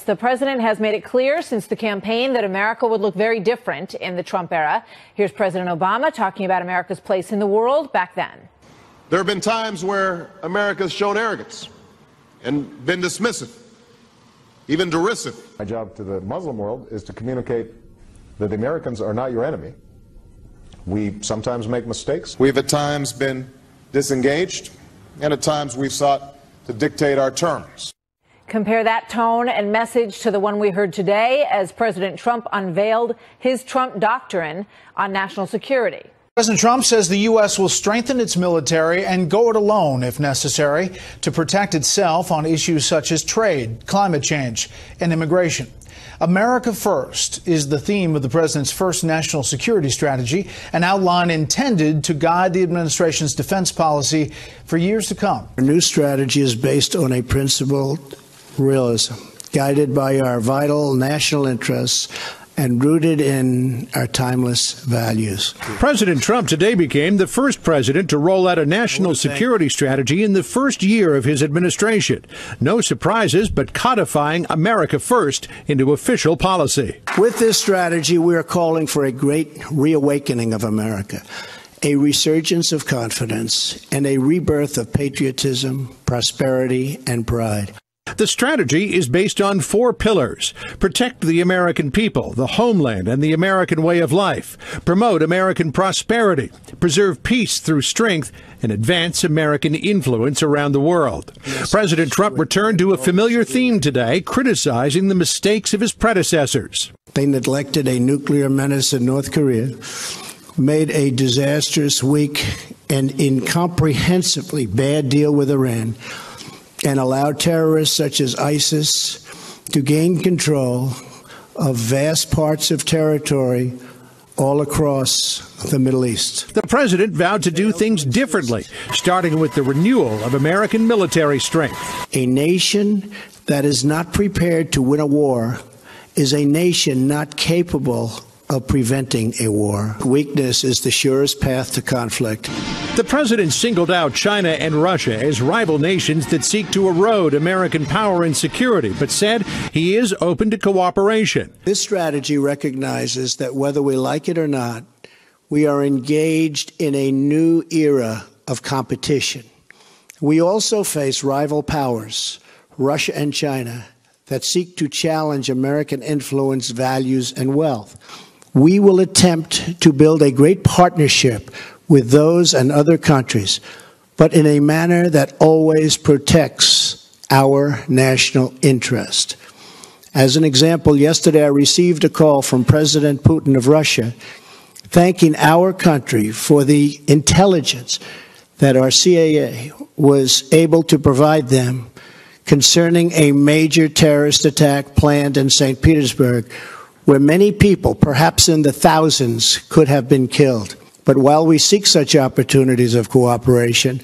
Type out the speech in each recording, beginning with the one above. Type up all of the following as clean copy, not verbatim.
The president has made it clear since the campaign that America would look very different in the Trump era. Here's President Obama talking about America's place in the world back then. There have been times where America has shown arrogance and been dismissive, even derisive. My job to the Muslim world is to communicate that the Americans are not your enemy. We sometimes make mistakes. We've at times been disengaged, and at times we've sought to dictate our terms. Compare that tone and message to the one we heard today as President Trump unveiled his Trump doctrine on national security. President Trump says the U.S. will strengthen its military and go it alone, if necessary, to protect itself on issues such as trade, climate change, and immigration. America First is the theme of the president's first national security strategy, an outline intended to guide the administration's defense policy for years to come. Our new strategy is based on a principled realism, guided by our vital national interests and rooted in our timeless values. President Trump today became the first president to roll out a national security strategy in the first year of his administration. No surprises, but codifying America First into official policy. With this strategy, we are calling for a great reawakening of America, a resurgence of confidence, and a rebirth of patriotism, prosperity, and pride. The strategy is based on 4 pillars: protect the American people, the homeland, and the American way of life, promote American prosperity, preserve peace through strength, and advance American influence around the world. President Trump returned to a familiar theme today, criticizing the mistakes of his predecessors. They neglected a nuclear menace in North Korea, made a disastrous, weak, and incomprehensibly bad deal with Iran, and allowed terrorists such as ISIS to gain control of vast parts of territory all across the Middle East. The president vowed to do things differently, starting with the renewal of American military strength. A nation that is not prepared to win a war is a nation not capable of preventing a war. Weakness is the surest path to conflict. The president singled out China and Russia as rival nations that seek to erode American power and security, but said he is open to cooperation. This strategy recognizes that whether we like it or not, we are engaged in a new era of competition. We also face rival powers, Russia and China, that seek to challenge American influence, values, and wealth. We will attempt to build a great partnership with those and other countries, but in a manner that always protects our national interest. As an example, yesterday I received a call from President Putin of Russia thanking our country for the intelligence that our CIA was able to provide them concerning a major terrorist attack planned in St. Petersburg, where many people, perhaps in the thousands, could have been killed. But while we seek such opportunities of cooperation,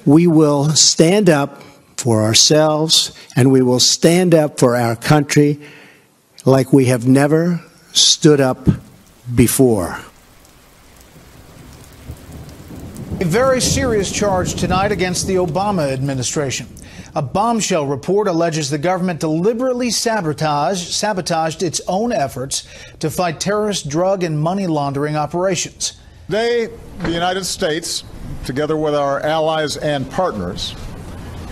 we will stand up for ourselves and we will stand up for our country like we have never stood up before. A very serious charge tonight against the Obama administration. A bombshell report alleges the government deliberately sabotaged its own efforts to fight terrorist, drug, and money laundering operations. Today, the United States, together with our allies and partners,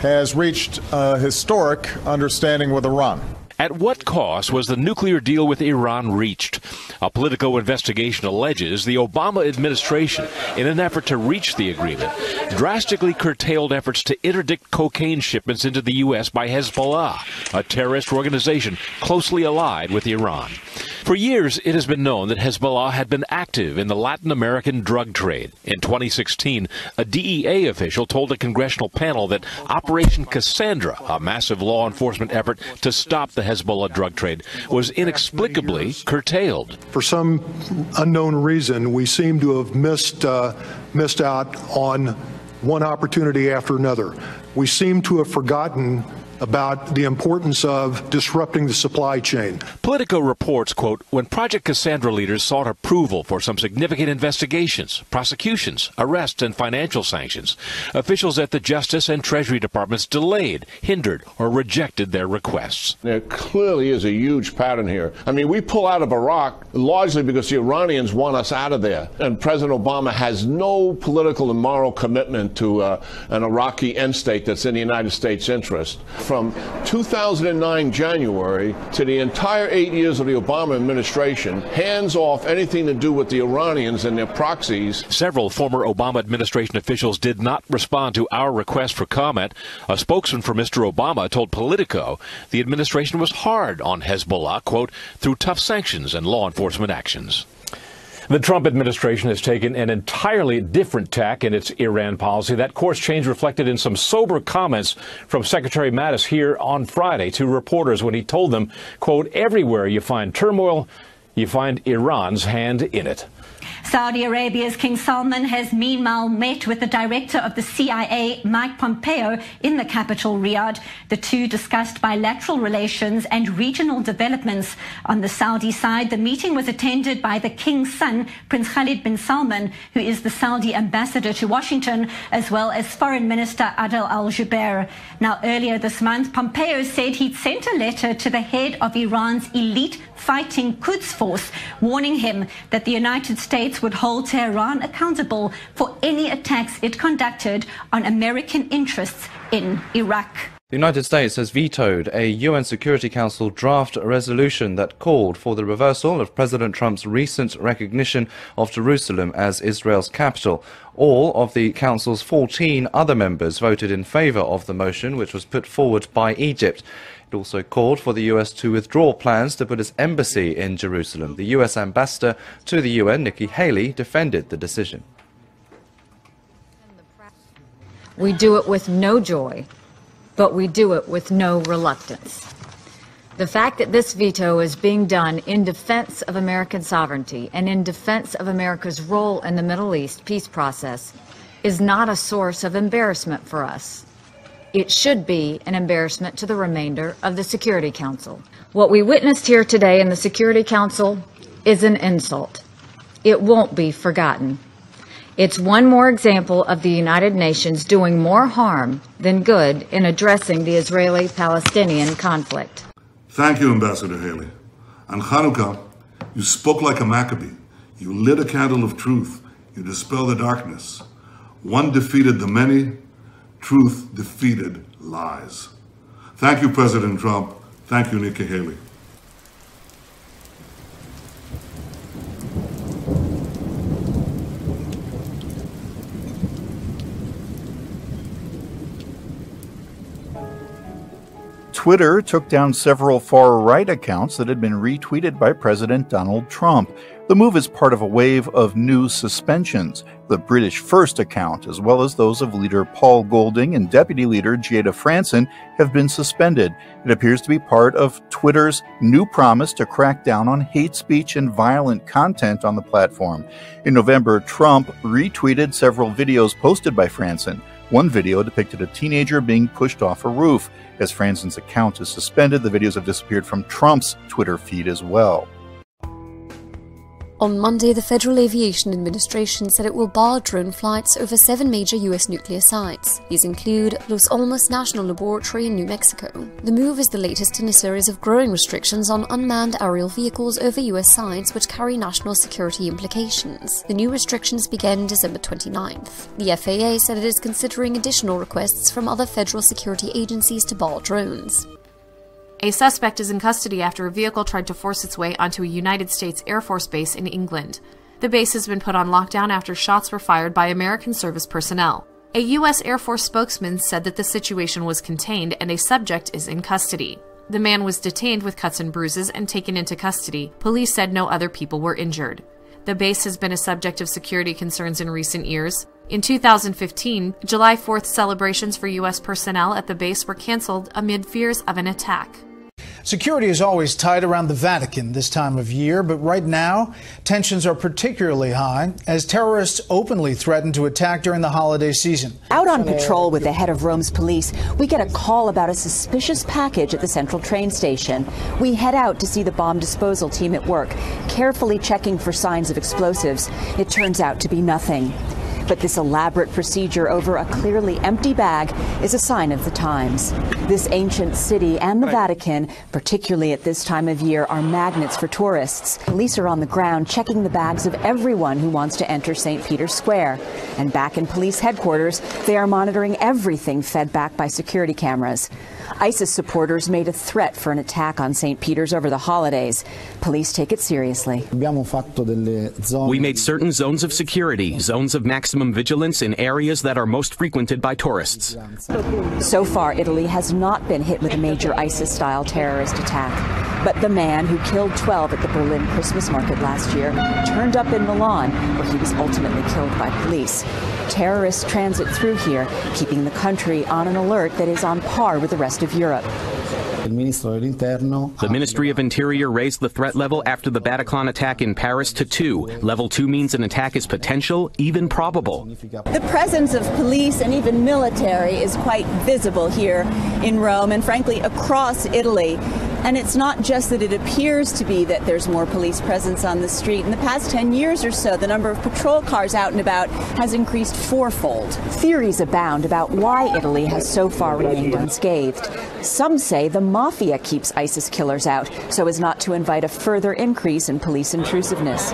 has reached a historic understanding with Iran. At what cost was the nuclear deal with Iran reached? A Politico investigation alleges the Obama administration, in an effort to reach the agreement, drastically curtailed efforts to interdict cocaine shipments into the U.S. by Hezbollah, a terrorist organization closely allied with Iran. For years, it has been known that Hezbollah had been active in the Latin American drug trade. In 2016, a DEA official told a congressional panel that Operation Cassandra, a massive law enforcement effort to stop the Hezbollah drug trade, was inexplicably curtailed. For some unknown reason, we seem to have missed out on one opportunity after another. We seem to have forgotten about the importance of disrupting the supply chain. Politico reports, quote, when Project Cassandra leaders sought approval for some significant investigations, prosecutions, arrests, and financial sanctions, officials at the Justice and Treasury Departments delayed, hindered, or rejected their requests. There clearly is a huge pattern here. I mean, we pull out of Iraq largely because the Iranians want us out of there. And President Obama has no political and moral commitment to an Iraqi end state that's in the United States' interest. From 2009 January to the entire 8 years of the Obama administration, hands off anything to do with the Iranians and their proxies. Several former Obama administration officials did not respond to our request for comment. A spokesman for Mr. Obama told Politico the administration was hard on Hezbollah, quote, through tough sanctions and law enforcement actions. The Trump administration has taken an entirely different tack in its Iran policy. That course change reflected in some sober comments from Secretary Mattis here on Friday to reporters when he told them, quote, everywhere you find turmoil, you find Iran's hand in it. Saudi Arabia's King Salman has meanwhile met with the director of the CIA, Mike Pompeo, in the capital, Riyadh. The two discussed bilateral relations and regional developments. On the Saudi side, the meeting was attended by the King's son, Prince Khalid bin Salman, who is the Saudi ambassador to Washington, as well as Foreign Minister Adel al-Jubeir. Now, earlier this month, Pompeo said he'd sent a letter to the head of Iran's elite fighting Quds force, warning him that the United States would hold Tehran accountable for any attacks it conducted on American interests in Iraq. The United States has vetoed a UN Security Council draft resolution that called for the reversal of President Trump's recent recognition of Jerusalem as Israel's capital. All of the Council's 14 other members voted in favor of the motion, which was put forward by Egypt. It also called for the U.S. to withdraw plans to put its embassy in Jerusalem. The U.S. ambassador to the UN, Nikki Haley, defended the decision. We do it with no joy, but we do it with no reluctance. The fact that this veto is being done in defense of American sovereignty and in defense of America's role in the Middle East peace process is not a source of embarrassment for us. It should be an embarrassment to the remainder of the Security Council. What we witnessed here today in the Security Council is an insult. It won't be forgotten. It's one more example of the United Nations doing more harm than good in addressing the Israeli-Palestinian conflict. Thank you, Ambassador Haley. On Hanukkah, you spoke like a Maccabee. You lit a candle of truth. You dispelled the darkness. One defeated the many. Truth defeated lies. Thank you, President Trump. Thank you, Nikki Haley. Twitter took down several far-right accounts that had been retweeted by President Donald Trump. The move is part of a wave of new suspensions. The British First account, as well as those of leader Paul Golding and deputy leader Jada Franson, have been suspended. It appears to be part of Twitter's new promise to crack down on hate speech and violent content on the platform. In November, Trump retweeted several videos posted by Franson. One video depicted a teenager being pushed off a roof. As Franson's account is suspended, the videos have disappeared from Trump's Twitter feed as well. On Monday, the Federal Aviation Administration said it will bar drone flights over 7 major U.S. nuclear sites. These include Los Alamos National Laboratory in New Mexico. The move is the latest in a series of growing restrictions on unmanned aerial vehicles over U.S. sites which carry national security implications. The new restrictions began December 29th. The FAA said it is considering additional requests from other federal security agencies to bar drones. A suspect is in custody after a vehicle tried to force its way onto a United States Air Force base in England. The base has been put on lockdown after shots were fired by American service personnel. A U.S. Air Force spokesman said that the situation was contained and a subject is in custody. The man was detained with cuts and bruises and taken into custody. Police said no other people were injured. The base has been a subject of security concerns in recent years. In 2015, July 4th celebrations for U.S. personnel at the base were canceled amid fears of an attack. Security is always tight around the Vatican this time of year, but right now, tensions are particularly high as terrorists openly threaten to attack during the holiday season. Out on patrol with the head of Rome's police, we get a call about a suspicious package at the central train station. We head out to see the bomb disposal team at work, carefully checking for signs of explosives. It turns out to be nothing. But this elaborate procedure over a clearly empty bag is a sign of the times. This ancient city and the Vatican, particularly at this time of year, are magnets for tourists. Police are on the ground checking the bags of everyone who wants to enter St. Peter's Square. And back in police headquarters, they are monitoring everything fed back by security cameras. ISIS supporters made a threat for an attack on St. Peter's over the holidays. Police take it seriously. We made certain zones of security, zones of maximum vigilance in areas that are most frequented by tourists. So far, Italy has not been hit with a major ISIS-style terrorist attack. But the man who killed 12 at the Berlin Christmas market last year turned up in Milan, where he was ultimately killed by police. Terrorists transit through here, keeping the country on an alert that is on par with the rest of Europe. The Ministry of Interior raised the threat level after the Bataclan attack in Paris to 2. Level 2 means an attack is potential, even probable. The presence of police and even military is quite visible here in Rome and frankly across Italy. And it's not just that it appears to be that there's more police presence on the street. In the past 10 years or so, the number of patrol cars out and about has increased fourfold. Theories abound about why Italy has so far remained unscathed. Some say the mafia keeps ISIS killers out so as not to invite a further increase in police intrusiveness.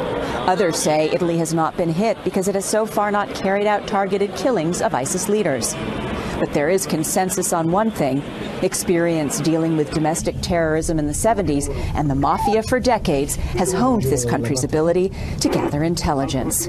Others say Italy has not been hit because it has so far not carried out targeted killings of ISIS leaders. But there is consensus on one thing: experience dealing with domestic terrorism in the 70s and the mafia for decades has honed this country's ability to gather intelligence.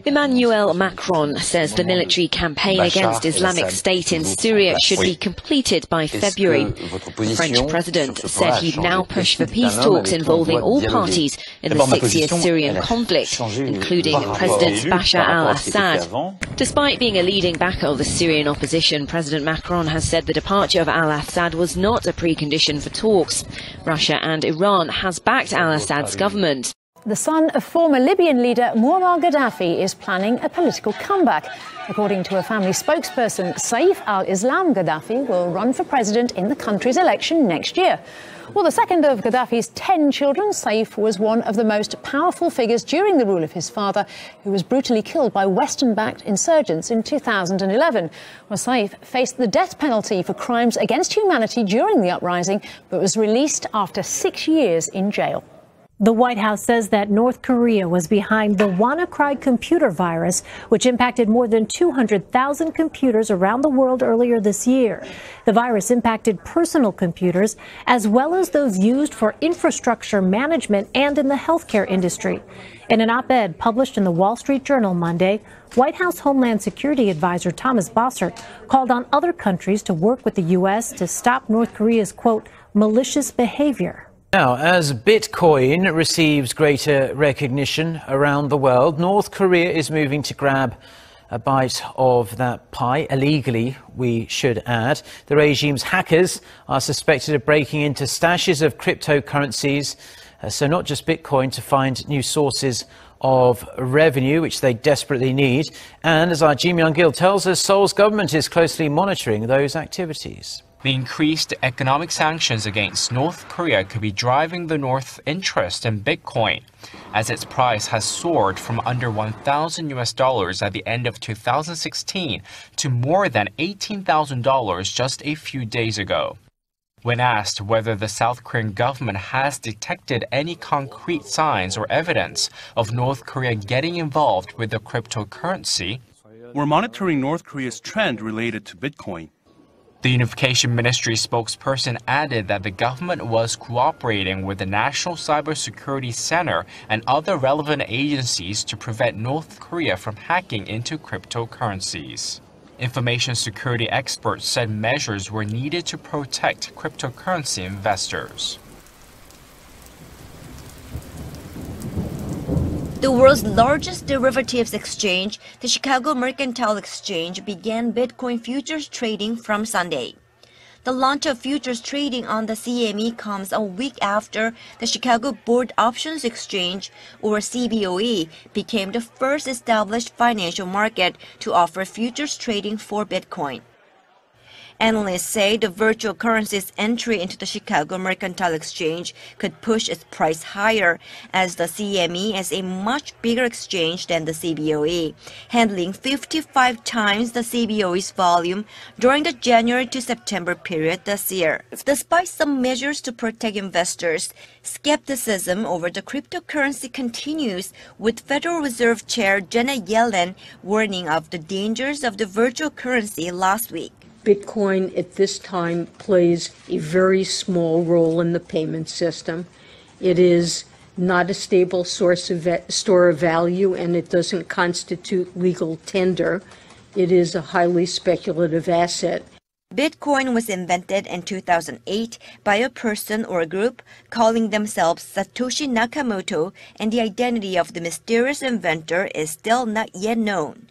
Emmanuel Macron says the military campaign against Islamic State in Syria should be completed by February. The French president said he'd now push for peace talks involving all parties in the 6-year Syrian conflict, including President Bashar al-Assad. Despite being a leading backer of the Syrian opposition, President Macron has said the departure of al-Assad was not a precondition for talks. Russia and Iran has backed al-Assad's government. The son of former Libyan leader Muammar Gaddafi is planning a political comeback. According to a family spokesperson, Saif al-Islam Gaddafi will run for president in the country's election next year. Well, the second of Gaddafi's 10 children, Saif was one of the most powerful figures during the rule of his father, who was brutally killed by Western-backed insurgents in 2011. Well, Saif faced the death penalty for crimes against humanity during the uprising, but was released after 6 years in jail. The White House says that North Korea was behind the WannaCry computer virus, which impacted more than 200,000 computers around the world earlier this year. The virus impacted personal computers, as well as those used for infrastructure management and in the healthcare industry. In an op-ed published in the Wall Street Journal Monday, White House Homeland Security Advisor Thomas Bossert called on other countries to work with the U.S. to stop North Korea's, quote, malicious behavior. Now, as Bitcoin receives greater recognition around the world, North Korea is moving to grab a bite of that pie, illegally, we should add. The regime's hackers are suspected of breaking into stashes of cryptocurrencies, so not just Bitcoin, to find new sources of revenue, which they desperately need. And as our Ji Myung-gil tells us, Seoul's government is closely monitoring those activities. The increased economic sanctions against North Korea could be driving the North's interest in Bitcoin, as its price has soared from under $1,000 at the end of 2016 to more than $18,000 just a few days ago. When asked whether the South Korean government has detected any concrete signs or evidence of North Korea getting involved with the cryptocurrency, "We're monitoring North Korea's trend related to Bitcoin." The Unification Ministry spokesperson added that the government was cooperating with the National Cybersecurity Center and other relevant agencies to prevent North Korea from hacking into cryptocurrencies. Information security experts said measures were needed to protect cryptocurrency investors. The world's largest derivatives exchange, the Chicago Mercantile Exchange, began Bitcoin futures trading from Sunday. The launch of futures trading on the CME comes a week after the Chicago Board Options Exchange, or CBOE, became the first established financial market to offer futures trading for Bitcoin. Analysts say the virtual currency's entry into the Chicago Mercantile Exchange could push its price higher, as the CME is a much bigger exchange than the CBOE, handling 55 times the CBOE's volume during the January to September period this year. Despite some measures to protect investors, skepticism over the cryptocurrency continues, with Federal Reserve Chair Janet Yellen warning of the dangers of the virtual currency last week. Bitcoin at this time plays a very small role in the payment system. It is not a stable source of store of value, and it doesn't constitute legal tender. It is a highly speculative asset. Bitcoin was invented in 2008 by a person or a group calling themselves Satoshi Nakamoto, and the identity of the mysterious inventor is still not yet known.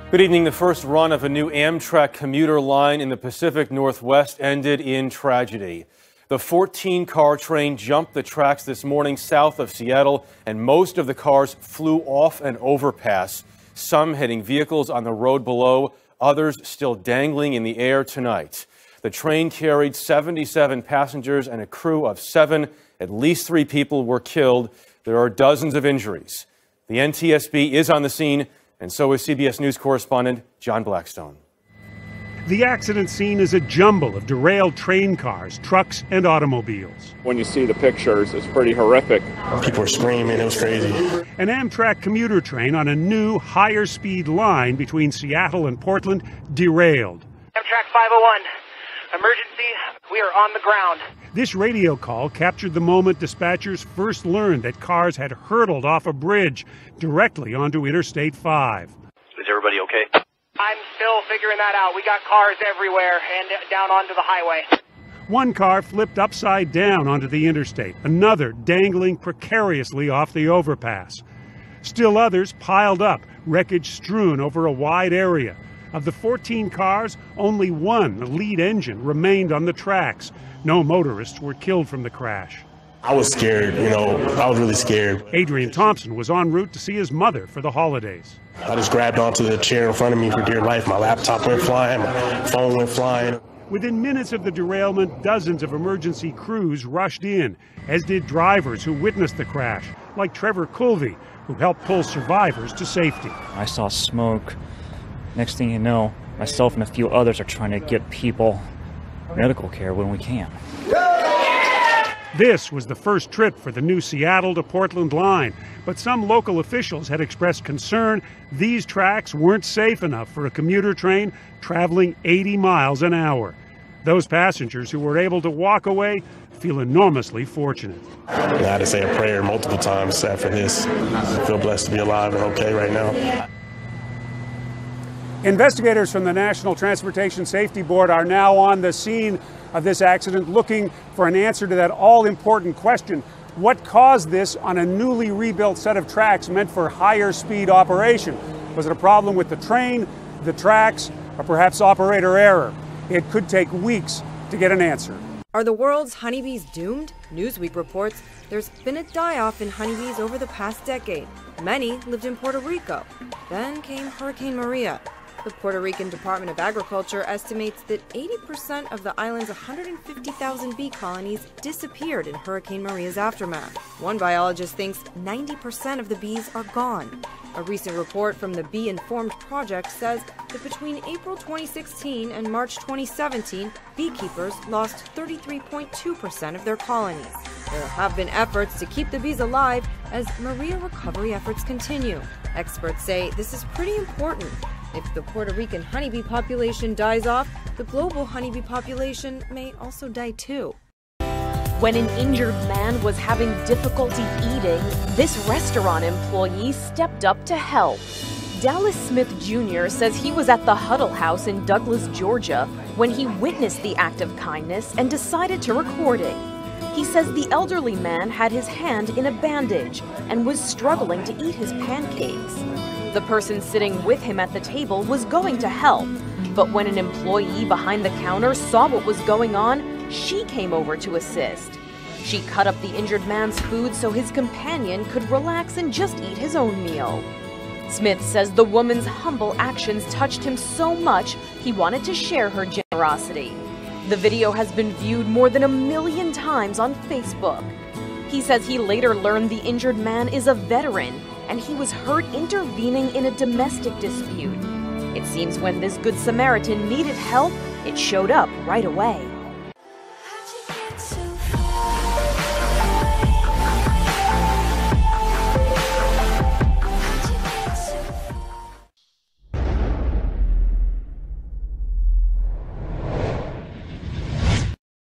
Good evening. The first run of a new Amtrak commuter line in the Pacific Northwest ended in tragedy. The 14-car train jumped the tracks this morning south of Seattle, and most of the cars flew off an overpass, some hitting vehicles on the road below, others still dangling in the air tonight. The train carried 77 passengers and a crew of 7. At least 3 people were killed. There are dozens of injuries. The NTSB is on the scene, and so is CBS News correspondent John Blackstone. The accident scene is a jumble of derailed train cars, trucks, and automobiles. When you see the pictures, it's pretty horrific. People were screaming. It was crazy. An Amtrak commuter train on a new, higher-speed line between Seattle and Portland derailed. Amtrak 501. Emergency. We are on the ground. This radio call captured the moment dispatchers first learned that cars had hurtled off a bridge directly onto Interstate 5. Is everybody okay? I'm still figuring that out. We got cars everywhere and down onto the highway. One car flipped upside down onto the interstate, another dangling precariously off the overpass. Still others piled up, wreckage strewn over a wide area. Of the 14 cars, only one, the lead engine, remained on the tracks. No motorists were killed from the crash. I was scared, I was really scared. Adrian Thompson was en route to see his mother for the holidays. I just grabbed onto the chair in front of me for dear life. My laptop went flying, my phone went flying. Within minutes of the derailment, dozens of emergency crews rushed in, as did drivers who witnessed the crash, like Trevor Culvey, who helped pull survivors to safety. I saw smoke. Next thing you know, myself and a few others are trying to get people medical care when we can. This was the first trip for the new Seattle to Portland line, but some local officials had expressed concern these tracks weren't safe enough for a commuter train traveling 80 miles an hour. Those passengers who were able to walk away feel enormously fortunate. I had to say a prayer multiple times after this. I feel blessed to be alive and okay right now. Investigators from the National Transportation Safety Board are now on the scene of this accident, looking for an answer to that all-important question. What caused this on a newly rebuilt set of tracks meant for higher speed operation? Was it a problem with the train, the tracks, or perhaps operator error? It could take weeks to get an answer. Are the world's honeybees doomed? Newsweek reports there's been a die-off in honeybees over the past decade. Many lived in Puerto Rico. Then came Hurricane Maria. The Puerto Rican Department of Agriculture estimates that 80% of the island's 150,000 bee colonies disappeared in Hurricane Maria's aftermath. One biologist thinks 90% of the bees are gone. A recent report from the Bee Informed Project says that between April 2016 and March 2017, beekeepers lost 33.2% of their colonies. There have been efforts to keep the bees alive as Maria recovery efforts continue. Experts say this is pretty important. If the Puerto Rican honeybee population dies off, the global honeybee population may also die too. When an injured man was having difficulty eating, this restaurant employee stepped up to help. Dallas Smith Jr. says he was at the Huddle House in Douglas, Georgia, when he witnessed the act of kindness and decided to record it. He says the elderly man had his hand in a bandage and was struggling to eat his pancakes. The person sitting with him at the table was going to help, But when an employee behind the counter saw what was going on, she came over to assist. She cut up the injured man's food so his companion could relax and just eat his own meal. Smith says the woman's humble actions touched him so much he wanted to share her generosity. The video has been viewed more than 1 million times on Facebook. He says he later learned the injured man is a veteran and he was hurt intervening in a domestic dispute. It seems when this Good Samaritan needed help, it showed up right away.